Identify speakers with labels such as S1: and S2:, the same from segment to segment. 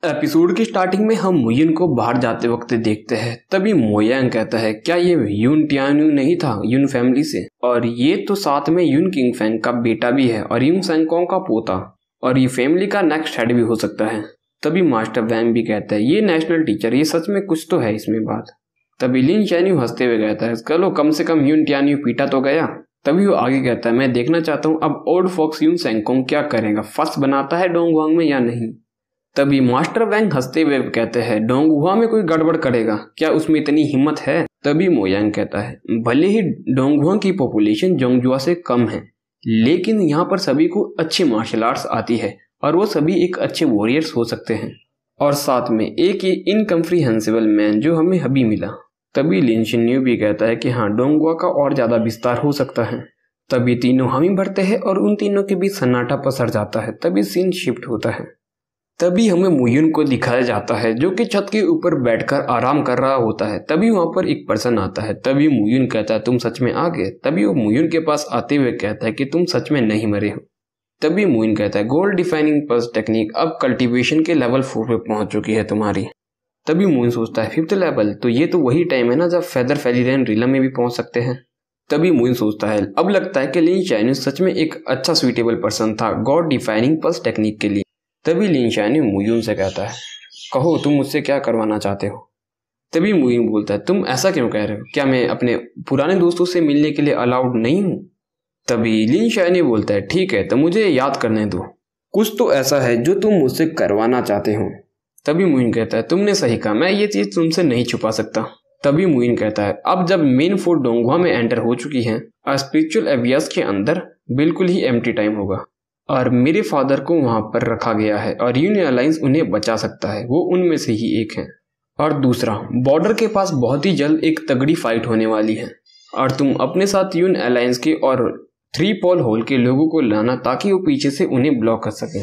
S1: Episode की starting में हम मुयिन को बाहर जाते वक्त देखते हैं। तभी मोयांग कहता है क्या ये यून टियान्यू नहीं था यून फैमिली से, और ये तो साथ में यून किंगफेंग का बेटा भी है और यून सेंगकोंग का पोता, और ये फैमिली का नेक्स्ट हेड भी हो सकता है। तभी मास्टर वैंग भी कहता है ये नेशनल टीचर, ये सच में कुछ तो है इसमें बात। तभी लिन चैन्यू हंसते हुए कहता है चलो कम से कम यून टियान्यू पीटा तो गया। तभी वो आगे कहता है मैं देखना चाहता हूँ अब ओल्ड फॉक्स यून सेंगकोंग क्या करेगा, फर्स्ट बनाता है डोंगवांग में या नहीं। तभी मास्टर वैंग हंसते हुए कहते हैं डोंगहुआ में कोई गड़बड़ करेगा, क्या उसमें इतनी हिम्मत है। तभी मोयांग कहता है भले ही डोंगहुआ की पॉपुलेशन जोंगजुआ से कम है, लेकिन यहाँ पर सभी को अच्छी मार्शल आर्ट्स आती है और वो सभी एक अच्छे वॉरियर्स हो सकते हैं, और साथ में एक ये इनकम्प्रीहेंसिबल मैन जो हमें अभी मिला। तभी लिन शिन्यू भी कहता है कि हाँ डोंगहुआ का और ज्यादा विस्तार हो सकता है। तभी तीनों हामी भरते हैं और उन तीनों के बीच सन्नाटा पसर जाता है। तभी सीन शिफ्ट होता है। तभी हमें मुयुन को दिखाया जाता है जो कि छत के ऊपर बैठकर आराम कर रहा होता है। तभी वहां पर एक पर्सन आता है। तभी मुयुन कहता है तुम सच में आ गए। तभी वो मुयुन के पास आते हुए कहता है कि तुम सच में नहीं मरे हो। तभी मुयुन कहता है गोल्ड डिफाइनिंग पल्स टेक्निक अब कल्टीवेशन के लेवल 4 पे पहुंच चुकी है तुम्हारी। तभी मुयुन सोचता है 5th लेवल, तो ये तो वही टाइम है ना जब फेदर फेलिरेन रिलम में भी पहुंच सकते हैं। तभी मुयुन सोचता है अब लगता है कि लिन चैन्यू सच में एक अच्छा सुइटेबल पर्सन था गॉड डिफाइनिंग पल्स टेक्निक के लिए। तभी लिन चैन्यू मुयुन से कहता है कहो तुम मुझसे क्या करवाना चाहते हो। तभी मुयुन बोलता है तुम ऐसा क्यों कह रहे हो, क्या मैं अपने पुराने दोस्तों से मिलने के लिए अलाउड नहीं हूँ। तभी लिन चैन्यू बोलता है ठीक है तो मुझे याद करने दो, कुछ तो ऐसा है जो तुम मुझसे करवाना चाहते हो। तभी मुयुन कहता है तुमने सही कहा, मैं ये चीज तुमसे नहीं छुपा सकता। तभी मुयुन कहता है अब जब मेन फोर्ट डोंगहुआ में एंटर हो चुकी है और स्पिरिचुअल एवियस के अंदर बिल्कुल ही एम्प्टी टाइम होगा और मेरे फादर को वहां पर रखा गया है और यून अलायंस उन्हें बचा सकता है, वो उनमें से ही एक है। और दूसरा, बॉर्डर के पास बहुत ही जल्द एक तगड़ी फाइट होने वाली है और तुम अपने साथ यून अलायंस के और 3 पॉल होल के लोगों को लाना ताकि वो पीछे से उन्हें ब्लॉक कर सके,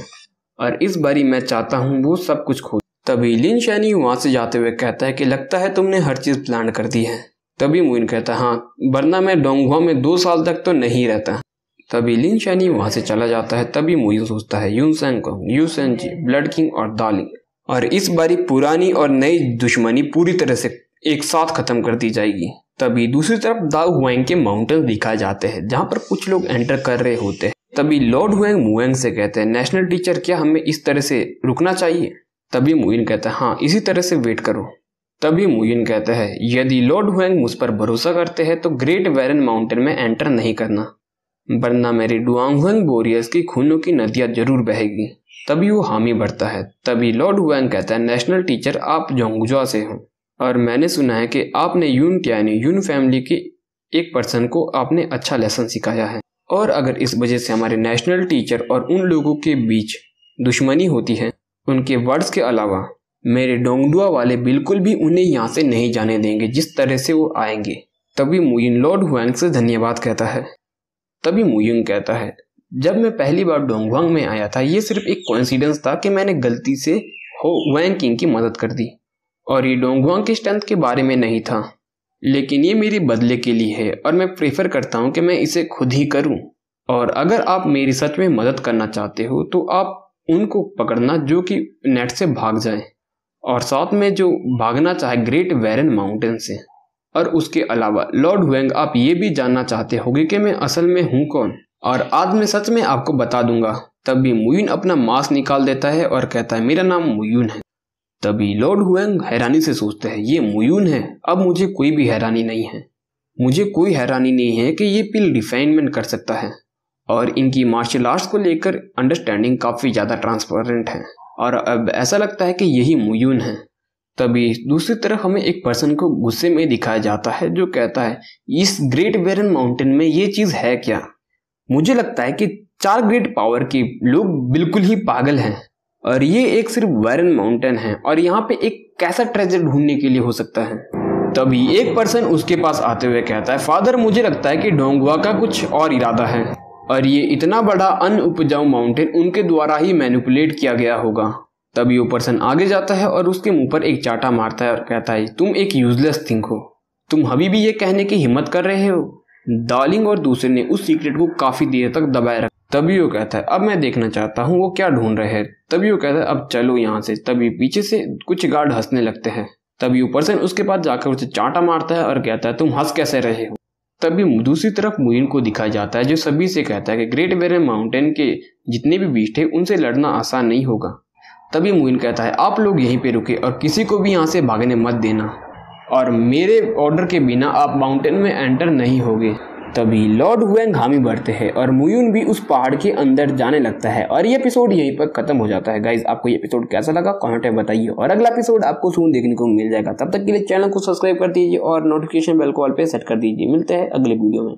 S1: और इस बारी मैं चाहता हूँ वो सब कुछ खो। तभी लिन चैन्यू वहां से जाते हुए कहता है कि लगता है तुमने हर चीज प्लान कर दी है। तभी मुयुन कहता है हाँ, वरना मैं डोंगहुआ में 2 साल तक तो नहीं रहता। तभी लिन चैन्यू वहां से चला जाता है। तभी मुयुन सोचता है यून सेंगकोंग, यू सेंजी, ब्लड किंग और दालिंग, और इस बारी पुरानी और नई दुश्मनी पूरी तरह से एक साथ खत्म कर दी जाएगी। तभी दूसरी तरफ दाओ हुएंग के माउंटेन दिखाए जाते हैं जहां पर कुछ लोग एंटर कर रहे होते हैं। तभी लॉर्ड हुएंग मुएंग से कहते हैं नेशनल टीचर क्या हमें इस तरह से रुकना चाहिए। तभी मुयुन कहता है हाँ इसी तरह से वेट करो। तभी मुयुन कहता है यदि लॉर्ड हुएंग मुझ पर भरोसा करते हैं तो ग्रेट वेरन माउंटेन में एंटर नहीं करना, वरना मेरी डुआंगहुएंग वॉरियर्स की खूनों की नदियां जरूर बहेगी। तभी वो हामी भरता है। तभी लॉर्ड हुएंग कहता है नेशनल टीचर आप जोंगजुआ से हो और मैंने सुना है कि आपने यून टियान्यू यून फैमिली के एक पर्सन को आपने अच्छा लेसन सिखाया है, और अगर इस वजह से हमारे नेशनल टीचर और उन लोगों के बीच दुश्मनी होती है, उनके वर्ड्स के अलावा मेरे डोंगडुआ वाले बिल्कुल भी उन्हें यहाँ से नहीं जाने देंगे जिस तरह से वो आएंगे। तभी मुयुन लॉर्ड हुएंग से धन्यवाद कहता है। तभी मुयुन कहता है जब मैं पहली बार डोंगहुआंग में आया था ये सिर्फ एक कोइंसिडेंस था कि मैंने गलती से हुएंग किंग की मदद कर दी, और ये डोंगहुआंग की स्ट्रेंथ के बारे में नहीं था, लेकिन ये मेरे बदले के लिए है और मैं प्रेफर करता हूँ कि मैं इसे खुद ही करूँ। और अगर आप मेरी सच में मदद करना चाहते हो तो आप उनको पकड़ना जो कि नेट से भाग जाए, और साथ में जो भागना चाहे ग्रेट वेरन माउंटेन से। और उसके अलावा लॉर्ड हुएंग आप ये भी जानना चाहते होंगे कि मैं असल में हूँ कौन, और आज मैं सच में आपको बता दूंगा। तभी मुयुन अपना मास्क निकाल देता है और कहता है मेरा नाम मुयुन है। तभी लॉर्ड हुएंग हैरानी से सोचते हैं ये मुयुन है, अब मुझे कोई भी हैरानी नहीं है। मुझे कोई हैरानी नहीं है कि ये पिल रिफाइनमेंट कर सकता है, और इनकी मार्शल आर्ट्स को लेकर अंडरस्टैंडिंग काफी ज्यादा ट्रांसपेरेंट है, और अब ऐसा लगता है कि यही मुयुन है। तभी दूसरी तरफ हमें एक पर्सन को गुस्से में दिखाया जाता है जो कहता है इस ग्रेट वेरन माउंटेन में ये चीज है क्या। मुझे लगता है कि 4 ग्रेट पावर के लोग बिल्कुल ही पागल हैं, और ये एक सिर्फ वेरन माउंटेन है और यहाँ पे एक कैसा ट्रेजर ढूंढने के लिए हो सकता है। तभी एक पर्सन उसके पास आते हुए कहता है फादर मुझे लगता है कि डोंगहुआ का कुछ और इरादा है, और ये इतना बड़ा अनउपजाऊ माउंटेन उनके द्वारा ही मैनिपुलेट किया गया होगा। तभी वो पर्सन आगे जाता है और उसके मुंह पर एक चाटा मारता है और कहता है तुम एक यूजलेस थिंग हो, तुम अभी भी ये कहने की हिम्मत कर रहे हो। दार्लिंग और दूसरे ने उस सीक्रेट को काफी देर तक दबाए रखा। तभी वो कहता है अब मैं देखना चाहता हूँ वो क्या ढूंढ रहे हैं। तभी वो कहता है अब चलो यहाँ से। तभी पीछे से कुछ गार्ड हंसने लगते हैं। तभी ऊपर से उसके पास जाकर उसे चांटा मारता है और कहता है तुम हंस कैसे रहे हो। तभी दूसरी तरफ मुइन को दिखाया जाता है जो सभी से कहता है कि ग्रेट बैरियर माउंटेन के जितने भी बीस्ट है उनसे लड़ना आसान नहीं होगा। तभी मुइन कहता है आप लोग यहीं पे रुके और किसी को भी यहाँ से भागने मत देना और मेरे ऑर्डर के बिना आप माउंटेन में एंटर नहीं होगे। तभी लॉर्ड हुएंग हामी भरते हैं और मुयुन भी उस पहाड़ के अंदर जाने लगता है और ये एपिसोड यहीं पर खत्म हो जाता है। गाइज आपको ये एपिसोड कैसा लगा कमेंट में बताइए और अगला एपिसोड आपको सून देखने को मिल जाएगा। तब तक के लिए चैनल को सब्सक्राइब कर दीजिए और नोटिफिकेशन बेल को ऑल पे सेट कर दीजिए। मिलते हैं अगले वीडियो में।